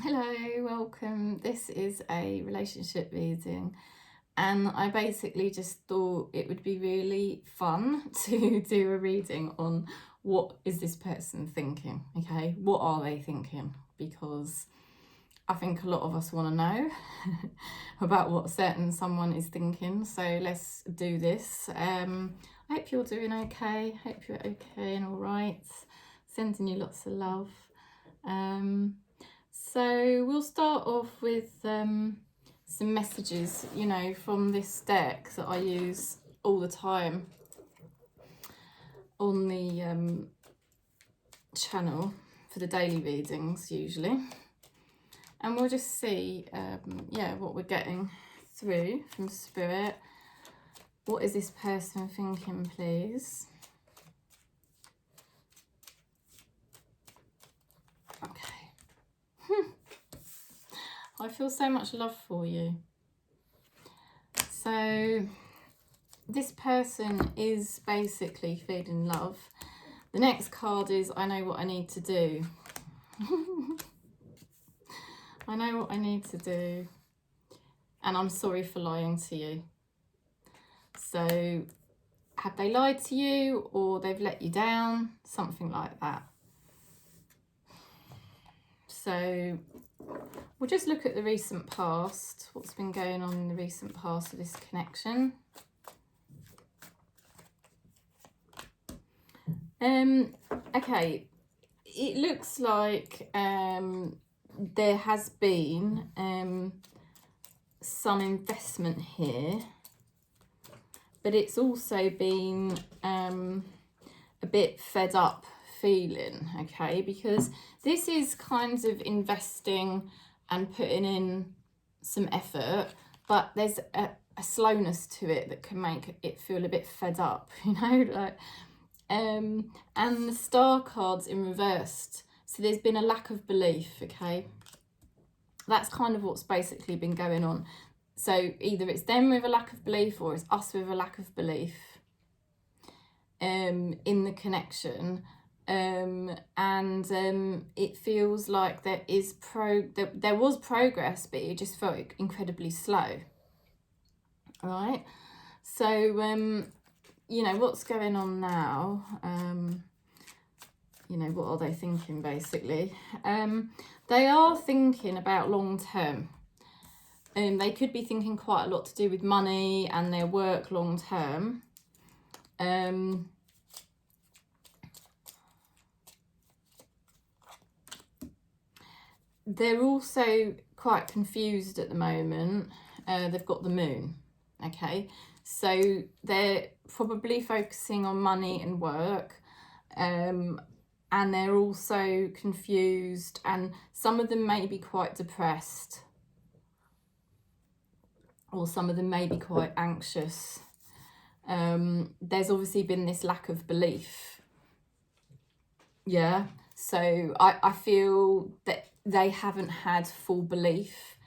Hello, welcome. This is a relationship reading, and I basically just thought it would be really fun to do a reading on what is this person thinking, okay? What are they thinking? Because I think a lot of us want to know about what certain someone is thinking, so let's do this. I hope you're doing okay. Hope you're okay and all right. Sending you lots of love. So we'll start off with some messages, from this deck that I use all the time on the channel for the daily readings usually. And we'll just see, what we're getting through from Spirit. What is this person thinking, please? Okay. I feel so much love for you. So this person is basically feeling love. The next card is I know what I need to do. I know what I need to do, and I'm sorry for lying to you. So have they lied to you, or they've let you down? Something like that. So we'll just look at the recent past, what's been going on in the recent past of this connection. Okay, it looks like there has been some investment here, but it's also been a bit fed up feeling, okay, because this is kind of investing and putting in some effort, but there's a slowness to it that can make it feel a bit fed up, like and the star card's in reversed, so there's been a lack of belief, okay. That's kind of what's basically been going on. So either it's them with a lack of belief, or it's us with a lack of belief in the connection. It feels like there was progress, but it just felt incredibly slow. Right? So what's going on now? What are they thinking basically? They are thinking about long term. They could be thinking quite a lot to do with money and their work long term. They're also quite confused at the moment. They've got the moon, okay? So they're probably focusing on money and work, and they're also confused, and some of them may be quite depressed, or some of them may be quite anxious. There's obviously been this lack of belief. Yeah, so I feel that they haven't had full belief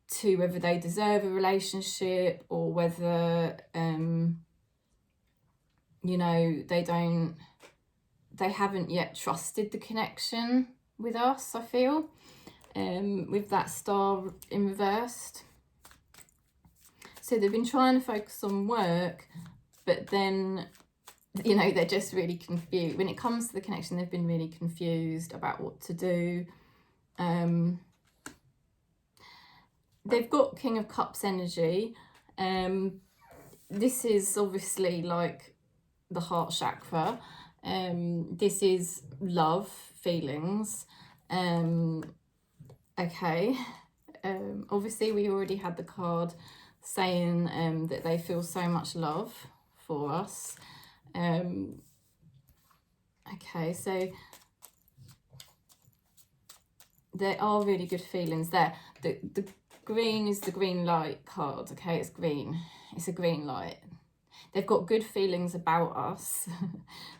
to whether they deserve a relationship, or whether they haven't yet trusted the connection with us, I feel, with that star in reversed. So they've been trying to focus on work, but then they're just really confused. When it comes to the connection, they've been really confused about what to do. They've got King of Cups energy. This is obviously like the heart chakra. This is love, feelings. Okay. Obviously, we already had the card saying that they feel so much love for us. Okay, so there are really good feelings there. The green is the green light card, okay? It's green. It's a green light. They've got good feelings about us.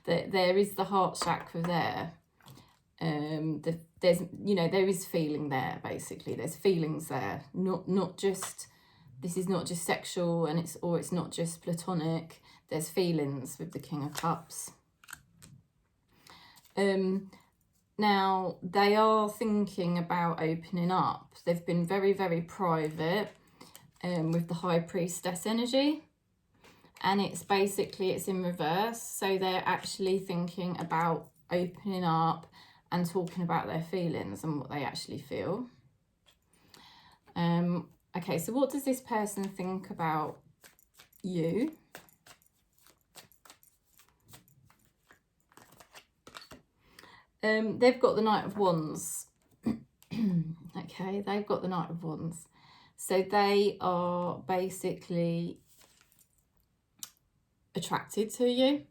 There is the heart chakra there. There is feeling there, basically. There's feelings there. Not just, this is not just sexual, and it's not just platonic. There's feelings with the King of Cups. Now, they are thinking about opening up. They've been very, very private with the High Priestess energy. And it's basically, it's in reverse. So they're actually thinking about opening up and talking about their feelings and what they actually feel. Okay, so what does this person think about you? They've got the Knight of Wands. Okay, they've got the Knight of Wands. So they are basically attracted to you.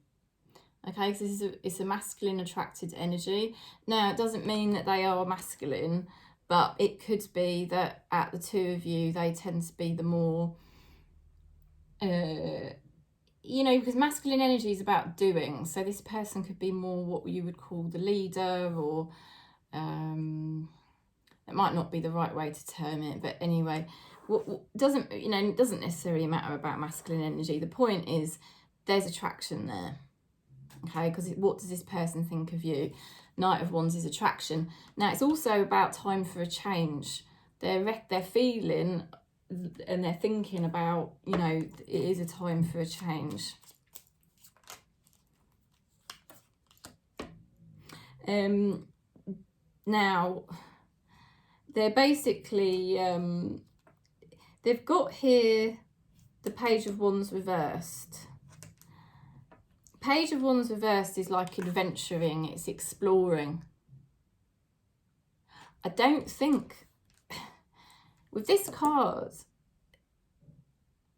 Okay, because it's a masculine attracted energy. Now, it doesn't mean that they are masculine, but it could be that at the two of you, they tend to be the more, you know, because masculine energy is about doing. So this person could be more what you would call the leader, or it might not be the right way to term it, but anyway, doesn't necessarily matter about masculine energy. The point is there's attraction there. Okay, because what does this person think of you? Knight of Wands is attraction. Now, it's also about time for a change. They're feeling and they're thinking about, you know, it is a time for a change. Now, they're basically, they've got here the Page of Wands reversed. Page of Wands reversed is like adventuring, it's exploring. I don't think, with this card,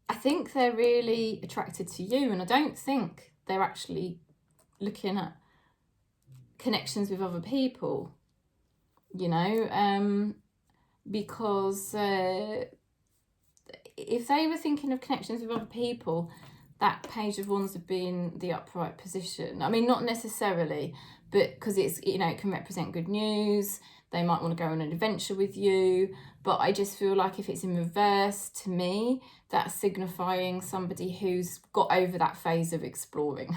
I think they're really attracted to you, and I don't think they're actually looking at connections with other people, you know, because if they were thinking of connections with other people, that Page of Wands would be in the upright position. I mean, not necessarily, but because it's, you know, it can represent good news. They might want to go on an adventure with you. But I just feel like if it's in reverse, to me, that's signifying somebody who's got over that phase of exploring,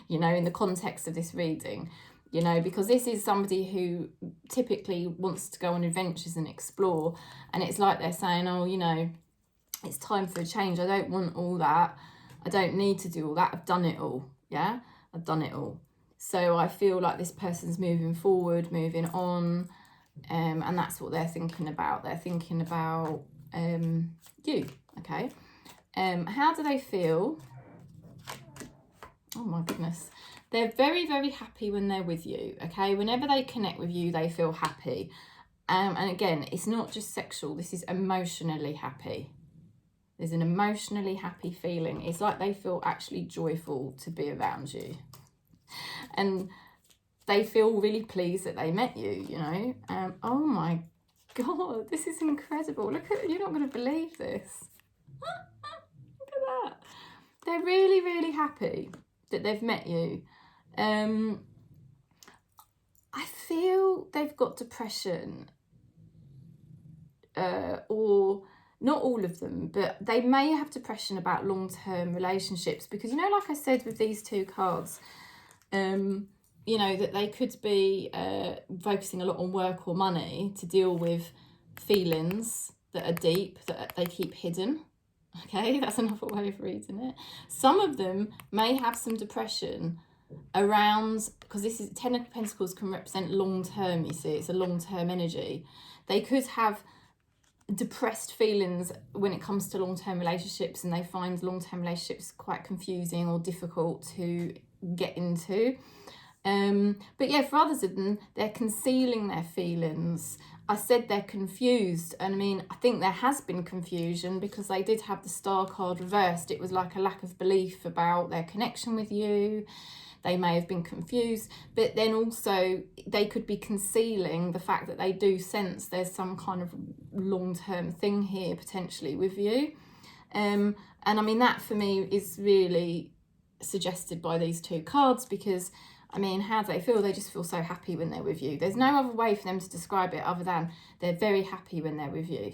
you know, in the context of this reading, you know, because this is somebody who typically wants to go on adventures and explore. And it's like they're saying, oh, you know, it's time for a change. I don't want all that. I don't need to do all that. I've done it all. Yeah, I've done it all. So I feel like this person's moving forward, moving on. And that's what they're thinking about. They're thinking about you. Okay. How do they feel? Oh my goodness. They're very, very happy when they're with you. Okay. Whenever they connect with you, they feel happy. And again, it's not just sexual. This is emotionally happy. There's an emotionally happy feeling. It's like they feel actually joyful to be around you. And they feel really pleased that they met you, you know. Oh my God, this is incredible. Look at, you're not going to believe this. Look at that. They're really, really happy that they've met you. I feel they've got depression, or not all of them, but they may have depression about long-term relationships, because, you know, like I said with these two cards, you know, that they could be focusing a lot on work or money to deal with feelings that are deep, that they keep hidden. Okay, that's another way of reading it. Some of them may have some depression around, because this is 10 of Pentacles can represent long-term, you see, it's a long-term energy. They could have depressed feelings when it comes to long-term relationships, and they find long-term relationships quite confusing or difficult to get into. But yeah, for others of them, they're concealing their feelings. I said they're confused, and I mean, I think there has been confusion because they did have the Star card reversed. It was like a lack of belief about their connection with you. They may have been confused, but then also they could be concealing the fact that they do sense there's some kind of long-term thing here potentially with you. And I mean, that for me is really suggested by these two cards, because I mean, how do they feel? They just feel so happy when they're with you. There's no other way for them to describe it other than they're very happy when they're with you.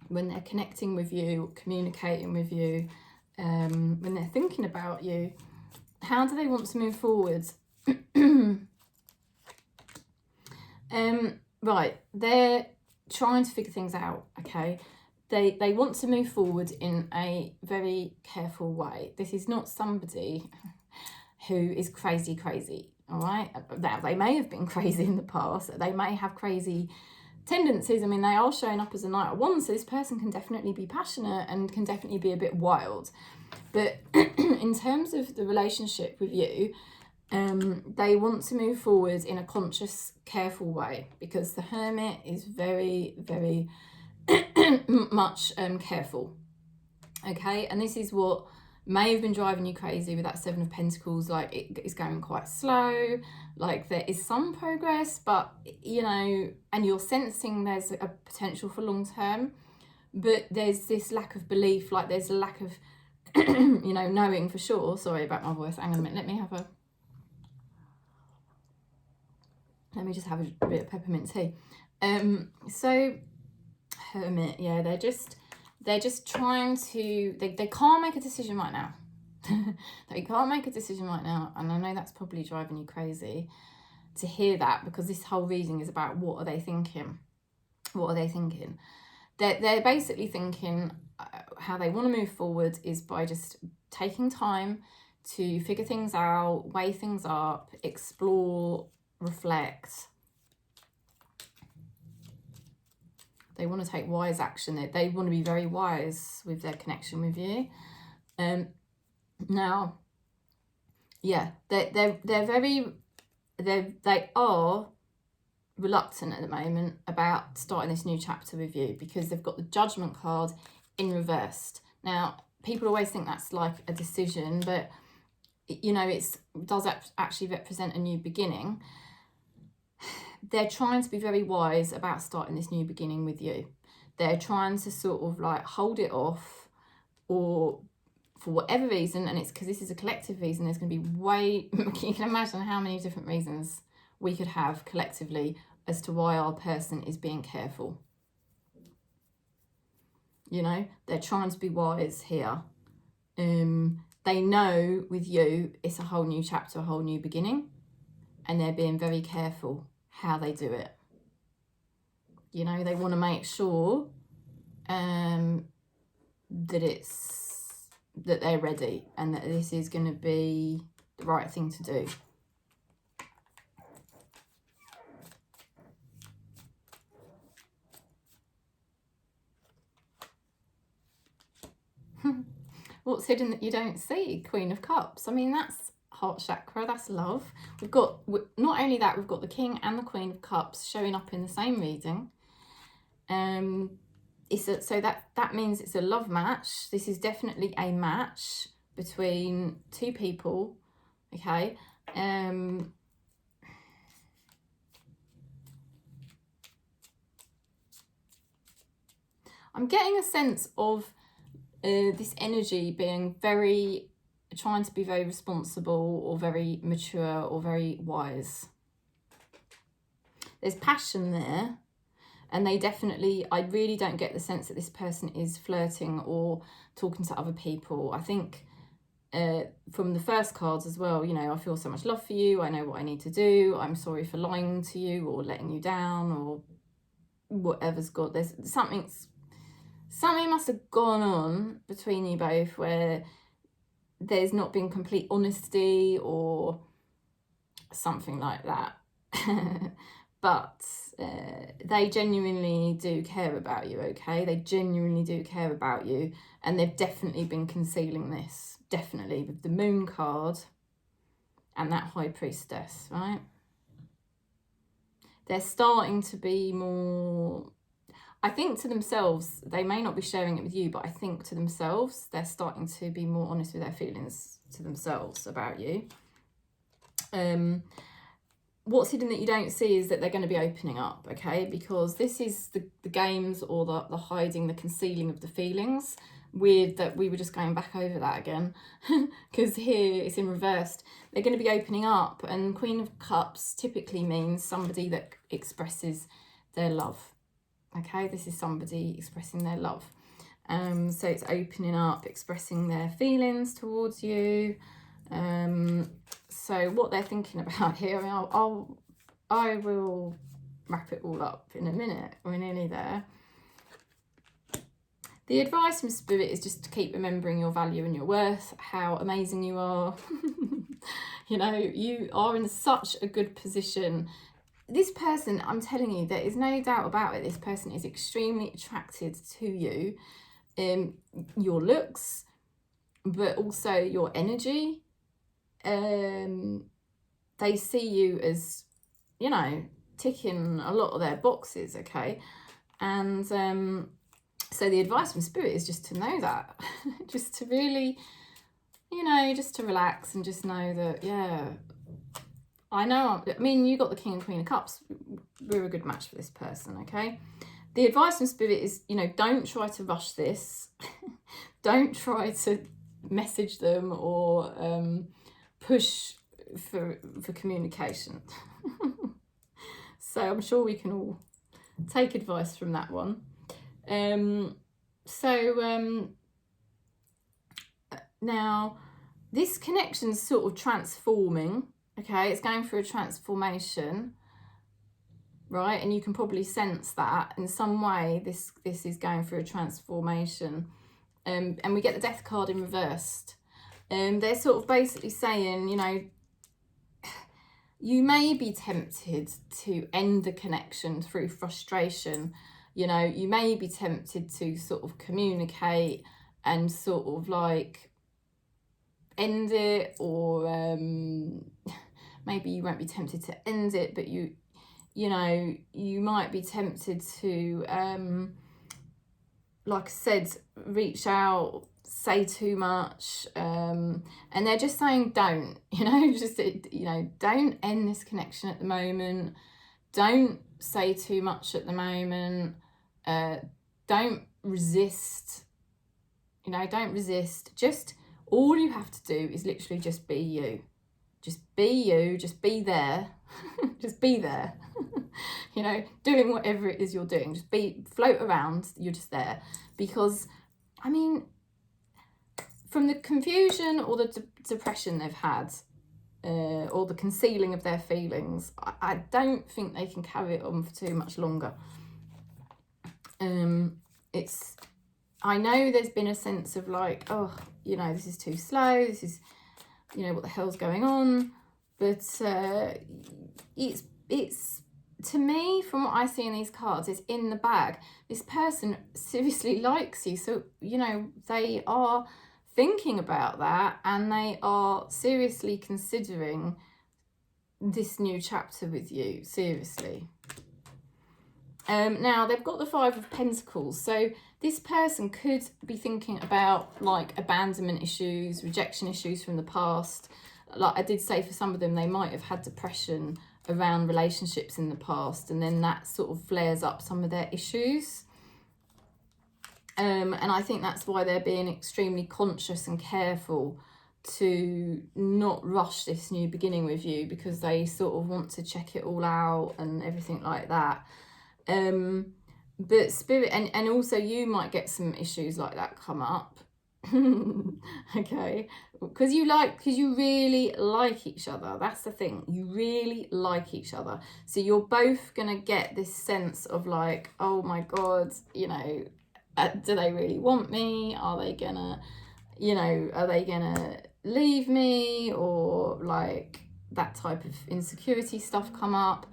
When they're connecting with you, communicating with you, when they're thinking about you. How do they want to move forward? Right, they're trying to figure things out, okay? They want to move forward in a very careful way. This is not somebody who is crazy, all right? Now, they may have been crazy in the past. They may have crazy tendencies. I mean, they are showing up as a Knight of Wands, so this person can definitely be passionate and can definitely be a bit wild. But in terms of the relationship with you, they want to move forward in a conscious, careful way, because the Hermit is very, very much careful. Okay, and this is what may have been driving you crazy with that Seven of Pentacles. Like, it is going quite slow, like there is some progress, but you know, and you're sensing there's a potential for long term, but there's this lack of belief, like there's a lack of you know, knowing for sure. Sorry about my voice, hang on a minute, let me just have a bit of peppermint tea. So Hermit, yeah, they're just trying to, they can't make a decision right now. They can't make a decision right now, and I know that's probably driving you crazy to hear that, because this whole reading is about what are they thinking. They're basically thinking how they want to move forward is by just taking time to figure things out, weigh things up, explore, reflect. They want to take wise action. They want to be very wise with their connection with you. Now, yeah, they are reluctant at the moment about starting this new chapter with you, because they've got the Judgment card in reversed. Now, people always think that's like a decision, but you know, it does actually represent a new beginning. They're trying to be very wise about starting this new beginning with you. They're trying to sort of like hold it off, or for whatever reason, and it's because this is a collective reason, there's going to be way, you can imagine how many different reasons we could have collectively as to why our person is being careful. You know, they're trying to be wise here. They know with you it's a whole new chapter, a whole new beginning, and they're being very careful how they do it. You know, they want to make sure that they're ready, and that this is going to be the right thing to do. What's hidden that you don't see? Queen of Cups. I mean, that's heart chakra, that's love. We've got, not only that, we've got the King and the Queen of Cups showing up in the same reading. So that means it's a love match. This is definitely a match between two people, okay? I'm getting a sense of this energy being very, trying to be very responsible or very mature or very wise. There's passion there, and they definitely, I really don't get the sense that this person is flirting or talking to other people. I think from the first cards as well, you know, I feel so much love for you, I know what I need to do, I'm sorry for lying to you or letting you down or whatever's got, there's something must have gone on between you both where there's not been complete honesty or something like that. But they genuinely do care about you, okay? They genuinely do care about you, and they've definitely been concealing this, definitely, with the Moon card and that High Priestess, right? They're starting to be more, I think, to themselves. They may not be sharing it with you, but I think to themselves, they're starting to be more honest with their feelings to themselves about you. What's hidden that you don't see is that they're going to be opening up, okay? Because this is the games or the hiding, the concealing of the feelings. Weird that we were just going back over that again, because here it's in reversed. They're going to be opening up, and Queen of Cups typically means somebody that expresses their love, okay? This is somebody expressing their love. So it's opening up, expressing their feelings towards you. So what they're thinking about here, I mean, I will wrap it all up in a minute. We're nearly there. The advice from Spirit is just to keep remembering your value and your worth, how amazing you are. You know, you are in such a good position. This person, I'm telling you, there is no doubt about it. This person is extremely attracted to you. Your looks, but also your energy. They see you as, you know, ticking a lot of their boxes, okay? And so the advice from Spirit is just to know that, just to really, you know, just to relax and just know that, yeah, I mean, you got the King and Queen of Cups. We're a good match for this person, okay? The advice from Spirit is, you know, don't try to rush this. Don't try to message them or push for communication. So I'm sure we can all take advice from that one. Now this connection's sort of transforming, okay? It's going through a transformation, right? And you can probably sense that in some way this is going through a transformation. And we get the Death card in reversed. They're sort of basically saying, you know, you may be tempted to end the connection through frustration. You know, you may be tempted to sort of communicate and sort of like end it, or maybe you won't be tempted to end it, but you know, you might be tempted to, like I said, reach out, say too much, and they're just saying don't, you know, just, you know, don't end this connection at the moment, don't say too much at the moment, don't resist, you know, don't resist. Just all you have to do is literally just be you, just be you, just be there. Just be there. You know, doing whatever it is you're doing, just float around, you're just there. Because I mean, from the confusion or the depression they've had, or the concealing of their feelings, I don't think they can carry it on for too much longer. I know there's been a sense of like, oh, you know, this is too slow, this is, you know, what the hell's going on? But it's to me, from what I see in these cards, it's in the bag. This person seriously likes you, so, you know, they are thinking about that, and they are seriously considering this new chapter with you, seriously. Now they've got the Five of Pentacles, so this person could be thinking about like abandonment issues, rejection issues from the past. Like I did say, for some of them, they might have had depression around relationships in the past, and then that sort of flares up some of their issues. And I think that's why they're being extremely conscious and careful to not rush this new beginning with you, because they sort of want to check it all out and everything like that. But Spirit, and also you might get some issues like that come up. Okay, because you really like each other. That's the thing, you really like each other, so you're both gonna get this sense of like, oh my god, you know, do they really want me? Are they gonna, you know, are they gonna leave me? Or like that type of insecurity stuff come up.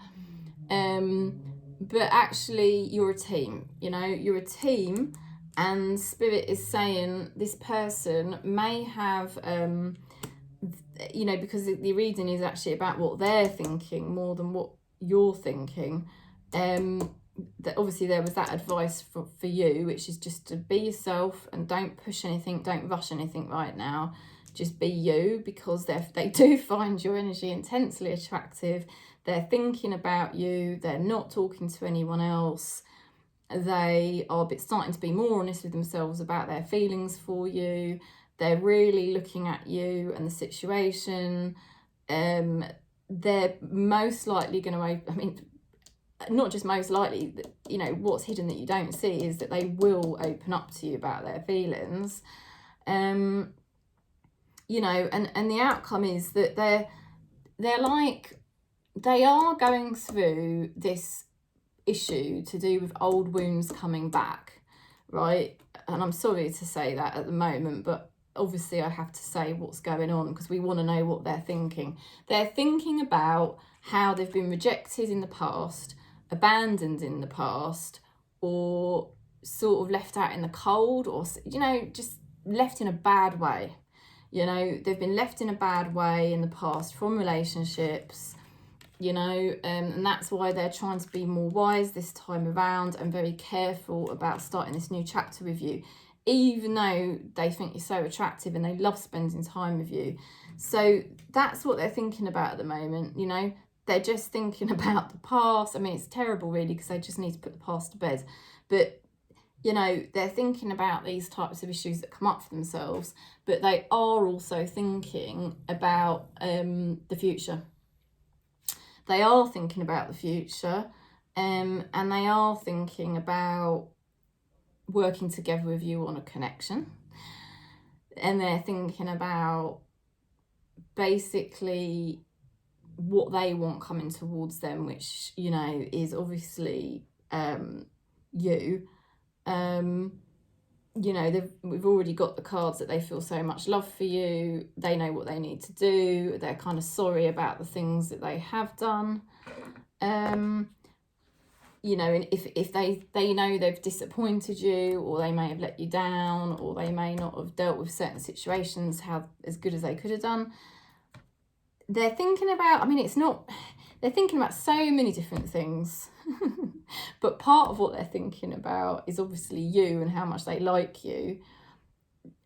But actually you're a team, you know, you're a team. And Spirit is saying this person may have, you know, because the reading is actually about what they're thinking more than what you're thinking. That obviously there was that advice for you, which is just to be yourself and don't push anything, don't rush anything right now. Just be you, because they do find your energy intensely attractive. They're thinking about you. They're not talking to anyone else. They are starting to be more honest with themselves about their feelings for you. They're really looking at you and the situation. They're most likely going to, I mean, not just most likely, you know, what's hidden that you don't see is that they will open up to you about their feelings. You know, and the outcome is that they are going through this issue to do with old wounds coming back, right? And I'm sorry to say that at the moment, but obviously I have to say what's going on because we want to know what they're thinking. They're thinking about how they've been rejected in the past, abandoned in the past, or sort of left out in the cold, or, you know, just left in a bad way. You know, they've been left in a bad way in the past from relationships, you know, and that's why they're trying to be more wise this time around and very careful about starting this new chapter with you, even though they think you're so attractive and they love spending time with you. So that's what they're thinking about at the moment, you know. They're just thinking about the past. I mean, it's terrible really because they just need to put the past to bed. But, you know, they're thinking about these types of issues that come up for themselves, but they are also thinking about the future. They are thinking about the future, and they are thinking about working together with you on a connection. And they're thinking about basically what they want coming towards them, which, you know, is obviously you. You know, we've already got the cards that they feel so much love for you. They know what they need to do. They're kind of sorry about the things that they have done. You know, and if they know they've disappointed you, or they may have let you down, or they may not have dealt with certain situations as good as they could have done. They're thinking about, I mean, they're thinking about so many different things. But part of what they're thinking about is obviously you and how much they like you.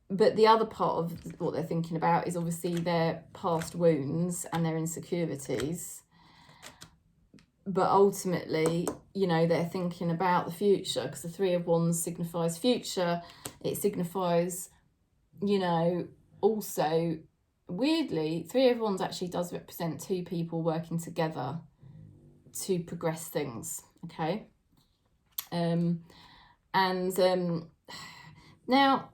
But the other part of what they're thinking about is obviously their past wounds and their insecurities. But ultimately, you know, they're thinking about the future, because the Three of Wands signifies future. It signifies, you know, also, weirdly, Three of Wands actually does represent two people working together to progress things, okay? Now,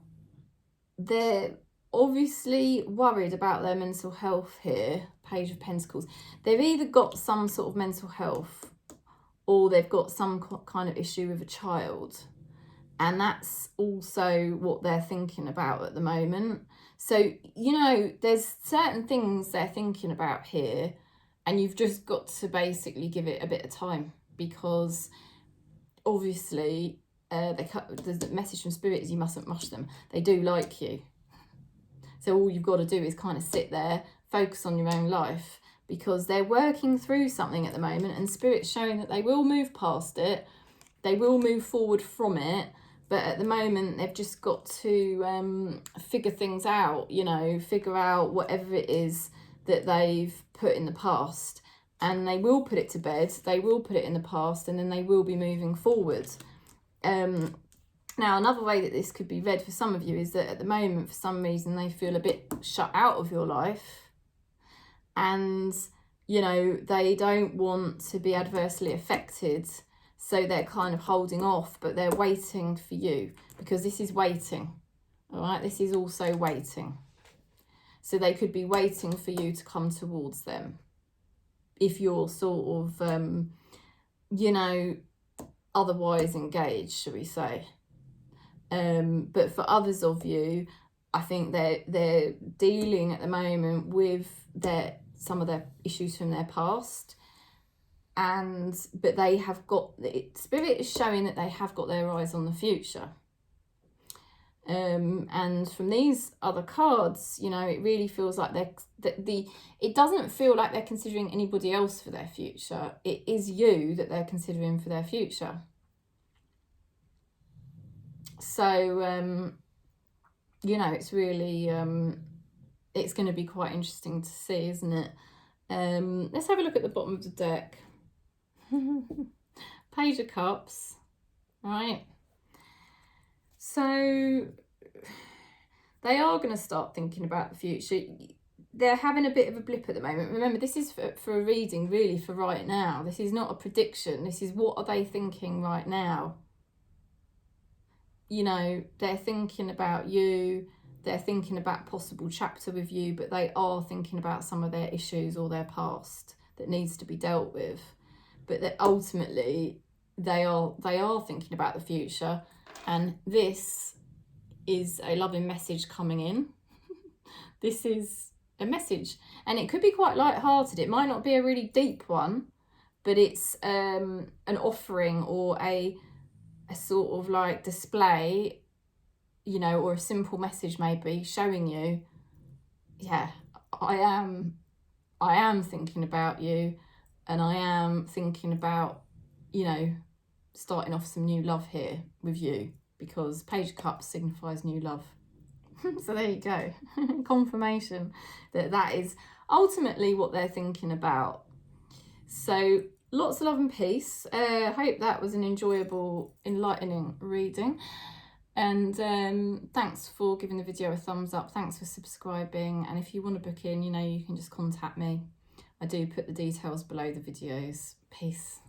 they're obviously worried about their mental health here, Page of Pentacles. They've either got some sort of mental health, or they've got some kind of issue with a child. And that's also what they're thinking about at the moment. So, you know, there's certain things they're thinking about here, and you've just got to basically give it a bit of time, because obviously the message from Spirit is you mustn't mush them. They do like you. So all you've got to do is kind of sit there, focus on your own life, because they're working through something at the moment, and Spirit's showing that they will move past it. They will move forward from it. But at the moment, they've just got to figure things out, you know, figure out whatever it is that they've put in the past. And they will put it to bed, they will put it in the past, and then they will be moving forward. Now, another way that this could be read for some of you is that at the moment, for some reason, they feel a bit shut out of your life. And, you know, they don't want to be adversely affected. So they're kind of holding off, but they're waiting for you, because this is waiting. All right, this is also waiting. So they could be waiting for you to come towards them, if you're sort of, you know, otherwise engaged, shall we say. But for others of you, I think they're dealing at the moment with some of their issues from their past. But they have got, Spirit is showing that they have got their eyes on the future. And from these other cards, you know, it really feels like it doesn't feel like they're considering anybody else for their future. It is you that they're considering for their future. So, you know, it's really, it's going to be quite interesting to see, isn't it? Let's have a look at the bottom of the deck. Page of Cups, right? So they are going to start thinking about the future. They're having a bit of a blip at the moment. Remember, this is for a reading, really, for right now. This is not a prediction. This is what are they thinking right now. You know, they're thinking about you. They're thinking about possible chapter with you, but they are thinking about some of their issues or their past that needs to be dealt with. But that ultimately, they are thinking about the future, and this is a loving message coming in. This is a message, and it could be quite light-hearted. It might not be a really deep one, but it's an offering or a sort of like display, you know, or a simple message maybe showing you, yeah, I am thinking about you, and I am thinking about, you know, starting off some new love here with you, because Page of Cups signifies new love. So there you go. Confirmation that is ultimately what they're thinking about. So lots of love and peace. Hope that was an enjoyable, enlightening reading. And thanks for giving the video a thumbs up. Thanks for subscribing. And if you want to book in, you know, you can just contact me. I do put the details below the videos. Peace.